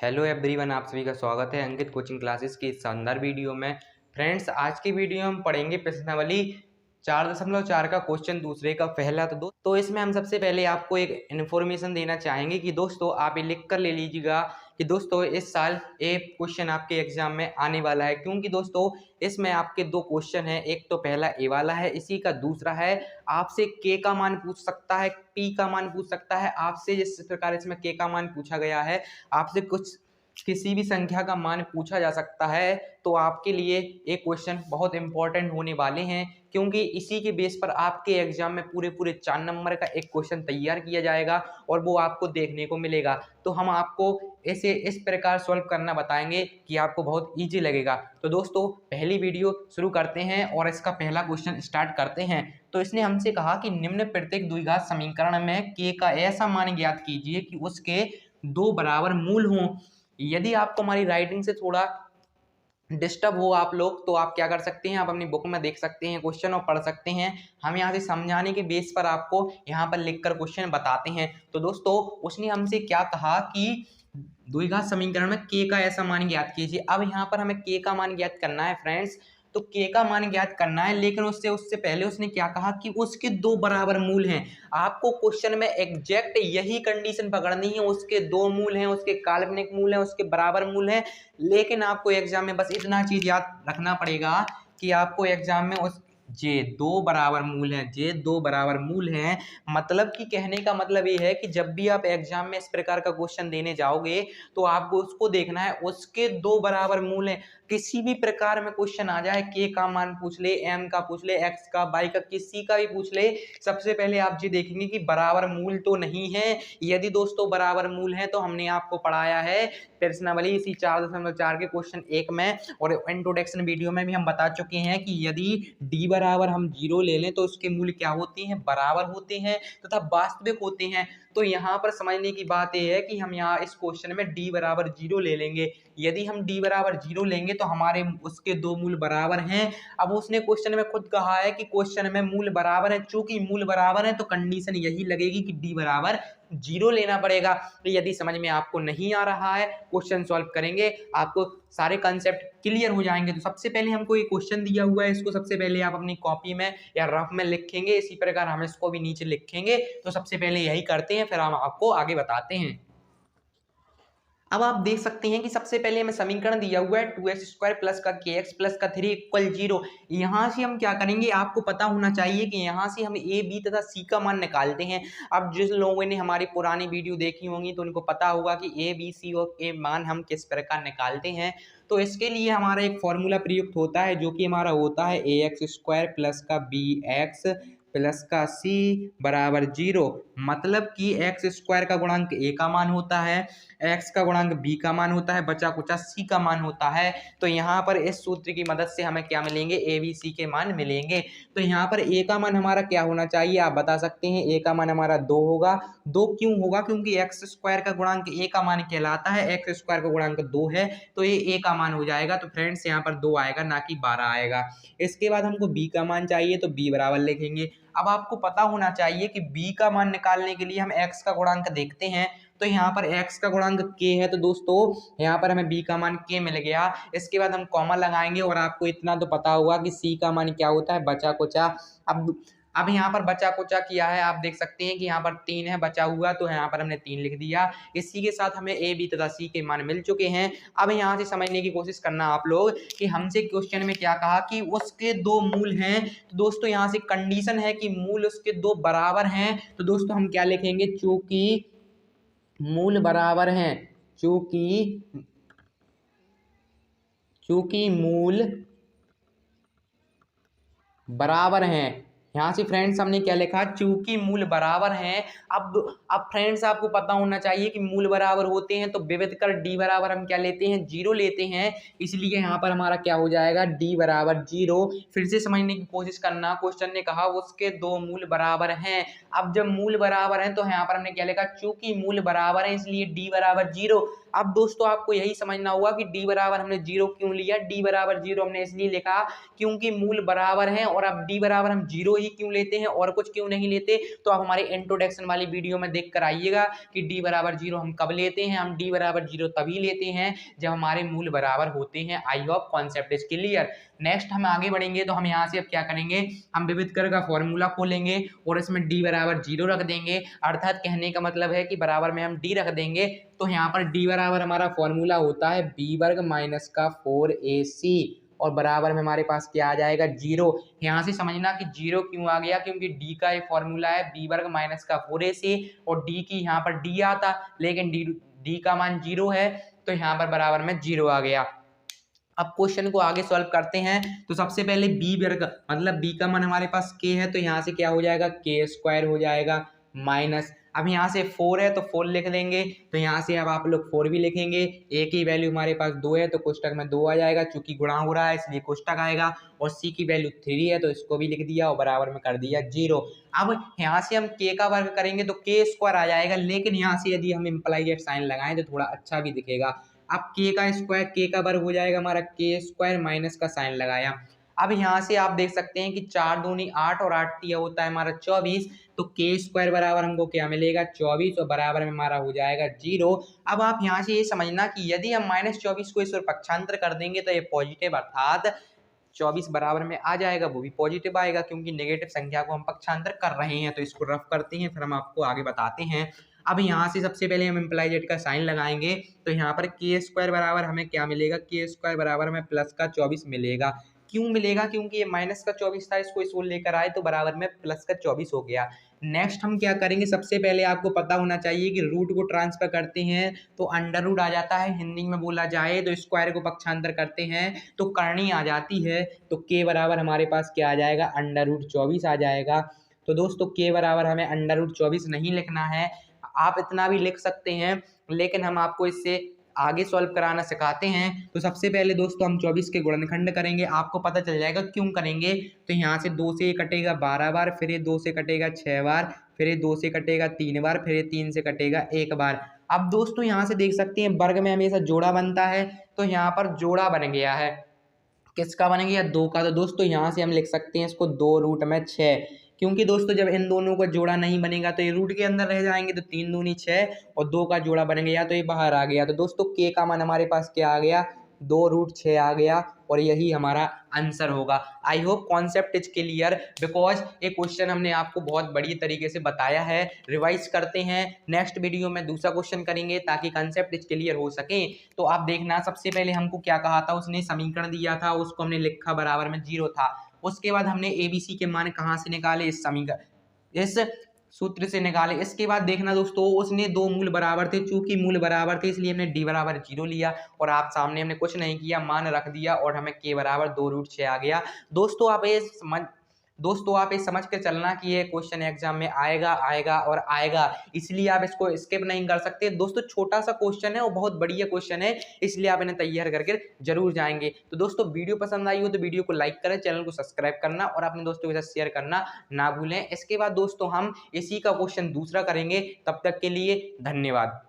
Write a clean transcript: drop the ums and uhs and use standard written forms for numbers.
Hello everyone, आप सभी का स्वागत है अंकित कोचिंग क्लासेस की इस शानदार वीडियो में। फ्रेंड्स, आज की वीडियो में हम पढ़ेंगे प्रश्नावली 4.4 का क्वेश्चन दूसरे का पहला। तो इसमें हम सबसे पहले आपको एक इन्फॉर्मेशन देना चाहेंगे कि दोस्तों आप ये लिख कर ले लीजिएगा कि दोस्तों इस साल एक क्वेश्चन आपके एग्जाम में आने वाला है, क्योंकि दोस्तों इसमें आपके दो क्वेश्चन है। एक तो पहला ए वाला है, इसी का दूसरा है आपसे के का मान पूछ सकता है, पी का मान पूछ सकता है आपसे। जिस प्रकार इसमें के का मान पूछा गया है, आपसे कुछ किसी भी संख्या का मान पूछा जा सकता है, तो आपके लिए एक क्वेश्चन बहुत इंपॉर्टेंट होने वाले हैं, क्योंकि इसी के बेस पर आपके एग्जाम में पूरे 4 नंबर का एक क्वेश्चन तैयार किया जाएगा और वो आपको देखने को मिलेगा। तो हम आपको इसे इस प्रकार सॉल्व करना बताएंगे कि आपको बहुत इजी लगेगा। तो दोस्तों पहली वीडियो शुरू करते हैं और इसका पहला क्वेश्चन स्टार्ट करते हैं। तो इसने हमसे कहा कि निम्न प्रत्येक द्विघात समीकरण में के का ऐसा मान ज्ञात कीजिए कि उसके दो बराबर मूल हों। यदि आपको हमारी राइटिंग से थोड़ा डिस्टर्ब हो आप लोग, तो आप क्या कर सकते हैं, आप अपनी बुक में देख सकते हैं क्वेश्चन और पढ़ सकते हैं। हम यहाँ से समझाने के बेस पर आपको यहाँ पर लिखकर क्वेश्चन बताते हैं। तो दोस्तों उसने हमसे क्या कहा कि द्विघात समीकरण में के का ऐसा मान ज्ञात कीजिए। अब यहाँ पर हमें के का मान ज्ञात करना है फ्रेंड्स, तो के का मान ज्ञात करना है, लेकिन उससे पहले उसने क्या कहा कि उसके दो बराबर मूल हैं। आपको क्वेश्चन में एग्जैक्ट यही कंडीशन पकड़नी है, उसके दो मूल हैं, उसके काल्पनिक मूल हैं, उसके बराबर मूल हैं। लेकिन आपको एग्जाम में बस इतना चीज याद रखना पड़ेगा कि आपको एग्जाम में उस जे दो बराबर मूल हैं, जे दो बराबर मूल हैं। मतलब कि कहने का मतलब ये है कि जब भी आप एग्जाम में इस प्रकार का क्वेश्चन देने जाओगे तो आपको उसको देखना है उसके दो बराबर मूल हैं। किसी भी प्रकार में क्वेश्चन आ जाए, के का मान पूछ ले, एम का पूछ ले, एक्स का, वाई का, किसी का भी पूछ ले, सबसे पहले आप ये देखेंगे कि बराबर मूल तो नहीं है। यदि दोस्तों बराबर मूल है तो हमने आपको पढ़ाया है प्रश्नावली इसी 4.4 के क्वेश्चन 1 में और इंट्रोडक्शन वीडियो में भी हम बता चुके हैं कि यदि डी बराबर हम 0 ले लें तो उसके मूल्य क्या होते हैं, बराबर होते हैं तथा वास्तविक होते हैं। तो यहाँ पर समझने की बात यह है कि हम यहाँ इस क्वेश्चन में डी बराबर 0 ले लेंगे। यदि हम डी बराबर 0 लेंगे तो हमारे उसके दो मूल बराबर हैं। अब उसने क्वेश्चन में खुद कहा है कि क्वेश्चन में मूल बराबर है, चूंकि मूल बराबर है तो कंडीशन यही लगेगी कि डी बराबर 0 लेना पड़ेगा। तो यदि समझ में आपको नहीं आ रहा है, क्वेश्चन सॉल्व करेंगे, आपको सारे कंसेप्ट क्लियर हो जाएंगे। तो सबसे पहले हमको ये क्वेश्चन दिया हुआ है, इसको सबसे पहले आप अपनी कॉपी में या रफ में लिखेंगे, इसी प्रकार हम इसको भी नीचे लिखेंगे। तो सबसे पहले यही करते हैं, फिर हम आपको आगे बताते हैं। अब आप देख सकते हैं कि सबसे पहले हमें समीकरण दिया हुआ है 2x² प्लस का kx प्लस का 3 इक्वल 0। यहाँ से हम क्या करेंगे, आपको पता होना चाहिए कि यहाँ से हम a b तथा c का मान निकालते हैं। अब जिस लोगों ने हमारी पुरानी वीडियो देखी होंगी तो उनको पता होगा कि a b c और a मान हम किस प्रकार निकालते हैं। तो इसके लिए हमारा एक फॉर्मूला प्रयुक्त होता है, जो कि हमारा होता है ax² प्लस का bx प्लस का c बराबर 0। मतलब कि x² का गुणांक a का मान होता है, x का गुणांक b का मान होता है, बचा कुचा c का मान होता है। तो यहाँ पर इस सूत्र की मदद से हमें क्या मिलेंगे, a b c के मान मिलेंगे। तो यहाँ पर a का मान हमारा क्या होना चाहिए, आप बता सकते हैं। a का मान हमारा 2 होगा। 2 क्यों होगा, क्योंकि x² का गुणांक a का मान कहलाता है, x² का गुणांक 2 है तो ये a का मान हो जाएगा। तो फ्रेंड्स यहाँ पर 2 आएगा, ना कि 12 आएगा। इसके बाद हमको b का मान चाहिए, तो b बराबर लिखेंगे। अब आपको पता होना चाहिए कि b का मान निकालने के लिए हम x का गुणांक देखते हैं। तो यहाँ पर x का गुणांक k है, तो दोस्तों यहाँ पर हमें b का मान k मिल गया। इसके बाद हम कॉमा लगाएंगे और आपको इतना तो पता होगा कि c का मान क्या होता है, बचा कुचा। अब यहाँ पर बचा कुचा किया है, आप देख सकते हैं कि यहाँ पर 3 है बचा हुआ, तो यहाँ पर हमने 3 लिख दिया। इसी के साथ हमें a b तथा c के मान मिल चुके हैं। अब यहाँ से समझने की कोशिश करना आप लोग कि हमसे क्वेश्चन में क्या कहा कि उसके दो मूल हैं। तो दोस्तों यहाँ से कंडीशन है कि मूल उसके दो बराबर हैं। तो दोस्तों हम क्या लिखेंगे, चूंकि मूल बराबर हैं, चूंकि मूल बराबर हैं। यहाँ से फ्रेंड्स हमने क्या लिखा, चूंकि मूल बराबर हैं। अब फ्रेंड्स आपको पता होना चाहिए कि मूल बराबर होते हैं तो विविध कर d बराबर हम क्या लेते हैं, 0 लेते हैं। इसलिए यहाँ पर हमारा क्या हो जाएगा, d बराबर 0। फिर से समझने की कोशिश करना, क्वेश्चन ने कहा उसके दो मूल बराबर हैं। अब जब मूल बराबर हैं तो यहाँ पर हमने क्या लिखा, चूंकि मूल बराबर है इसलिए d बराबर 0। अब दोस्तों आपको यही समझना होगा कि d बराबर हमने 0 क्यों लिया। d बराबर 0 हमने इसलिए लिखा क्योंकि मूल बराबर हैं, और अब d बराबर हम 0 ही क्यों लेते हैं और कुछ क्यों नहीं लेते, तो आप हमारे इंट्रोडक्शन वाली वीडियो में देख कर आइएगा कि d बराबर 0 हम कब लेते हैं। हम d बराबर 0 तभी लेते हैं जब हमारे मूल बराबर होते हैं। I hope concept is clear. Next हम आगे बढ़ेंगे तो हम यहाँ से अब क्या करेंगे, हम विविधकर का फॉर्मूला खोलेंगे और इसमें d बराबर 0 रख देंगे। अर्थात कहने का मतलब है कि बराबर में हम d रख देंगे, तो यहाँ पर d बराबर हमारा फॉर्मूला होता है b वर्ग माइनस का 4ac और बराबर में हमारे पास क्या आ जाएगा 0। यहाँ से समझना कि 0 क्यों आ गया, क्योंकि d का एक फॉर्मूला है b वर्ग माइनस का 4ac और d की यहाँ पर d आता, लेकिन d का मान 0 है तो यहाँ पर बराबर में 0 आ गया। अब क्वेश्चन को आगे सॉल्व करते हैं। तो सबसे पहले b वर्ग मतलब b का मान हमारे पास k है, तो यहाँ से क्या हो जाएगा k स्क्वायर हो जाएगा माइनस, अब यहाँ से 4 है तो 4 लिख देंगे, तो यहाँ से अब आप लोग 4 भी लिखेंगे। a की वैल्यू हमारे पास 2 है तो कोष्टक में 2 आ जाएगा, चूंकि गुणा हो रहा है इसलिए कोष्टक आएगा, और c की वैल्यू 3 है तो इसको भी लिख दिया और बराबर में कर दिया 0। अब यहाँ से हम k का वर्ग करेंगे तो k स्क्वायर आ जाएगा, लेकिन यहाँ से यदि हम इम्प्लाइड साइन लगाएं तो थोड़ा अच्छा भी दिखेगा। अब k का स्क्वायर k का वर्ग हो जाएगा हमारा k स्क्वायर माइनस का साइन लगाया। अब यहाँ से आप देख सकते हैं कि 4 दूनी 8 और 8 तिया होता है हमारा 24, तो k स्क्वायर बराबर हमको क्या मिलेगा 24 और बराबर में हमारा हो जाएगा 0। अब आप यहाँ से ये समझना कि यदि हम -24 को इस ओर पक्षांतर कर देंगे तो ये पॉजिटिव अर्थात 24 बराबर में आ जाएगा, वो भी पॉजिटिव आएगा क्योंकि नेगेटिव संख्या को हम पक्षांतर कर रहे हैं। तो इसको रफ करते हैं फिर हम आपको आगे बताते हैं। अब यहाँ से सबसे पहले हम इम्प्लाइड का साइन लगाएंगे, तो यहाँ पर k स्क्वायर बराबर हमें क्या मिलेगा, k स्क्वायर बराबर हमें प्लस का 24 मिलेगा। क्यों मिलेगा, क्योंकि ये माइनस का 24 था, इसको इस ओर लेकर आए तो बराबर में प्लस का 24 हो गया। नेक्स्ट हम क्या करेंगे, सबसे पहले आपको पता होना चाहिए कि रूट को ट्रांसफर करते हैं तो अंडर रूट आ जाता है, हिंदी में बोला जाए तो स्क्वायर को पक्षांतर करते हैं तो करनी आ जाती है, तो k बराबर हमारे पास क्या आ जाएगा अंडर रूट 24 आ जाएगा। तो दोस्तों k बराबर हमें अंडर रूट 24 नहीं लिखना है, आप इतना भी लिख सकते हैं, लेकिन हम आपको इससे आगे सॉल्व कराना सिखाते हैं। तो सबसे पहले दोस्तों हम 24 के गुणनखंड करेंगे, आपको पता चल जाएगा क्यों करेंगे। तो यहाँ से 2 से ये कटेगा 12 बार, फिर ये 2 से कटेगा 6 बार, फिर ये 2 से कटेगा 3 बार, फिर ये 3 से कटेगा 1 बार। अब दोस्तों यहाँ से देख सकते हैं वर्ग में हमेशा जोड़ा बनता है, तो यहाँ पर जोड़ा बन गया है, किसका बन गया 2 का। तो दोस्तों यहाँ से हम लिख सकते हैं इसको 2 रूट में 6, क्योंकि दोस्तों जब इन दोनों का जोड़ा नहीं बनेगा तो ये रूट के अंदर रह जाएंगे, तो 3 दूनी 6 और 2 का जोड़ा बन गया तो ये बाहर आ गया। तो दोस्तों k का मान हमारे पास क्या आ गया 2 रूट 6 आ गया और यही हमारा आंसर होगा। I hope concept is clear, because ये क्वेश्चन हमने आपको बहुत बढ़िया तरीके से बताया है। रिवाइज करते हैं, नेक्स्ट वीडियो में दूसरा क्वेश्चन करेंगे ताकि कॉन्सेप्ट इज क्लियर हो सके। तो आप देखना, सबसे पहले हमको क्या कहा था, उसने समीकरण दिया था उसको हमने लिखा बराबर में 0 था, उसके बाद हमने ABC के मान कहाँ से निकाले, इस समीकरण इस सूत्र से निकाले। इसके बाद देखना दोस्तों उसने दो मूल बराबर थे, चूंकि मूल बराबर थे इसलिए हमने d बराबर 0 लिया और आप सामने हमने कुछ नहीं किया, मान रख दिया और हमें k बराबर 2 रूट 6 आ गया। दोस्तों आप ये समझ कर चलना कि ये क्वेश्चन एग्जाम में आएगा आएगा और आएगा, इसलिए आप इसको स्किप नहीं कर सकते। दोस्तों छोटा सा क्वेश्चन है और बहुत बढ़िया क्वेश्चन है, इसलिए आप इन्हें तैयार करके जरूर जाएंगे। तो दोस्तों वीडियो पसंद आई हो तो वीडियो को लाइक करें, चैनल को सब्सक्राइब करना और अपने दोस्तों के साथ शेयर करना ना भूलें। इसके बाद दोस्तों हम इसी का क्वेश्चन दूसरा करेंगे, तब तक के लिए धन्यवाद।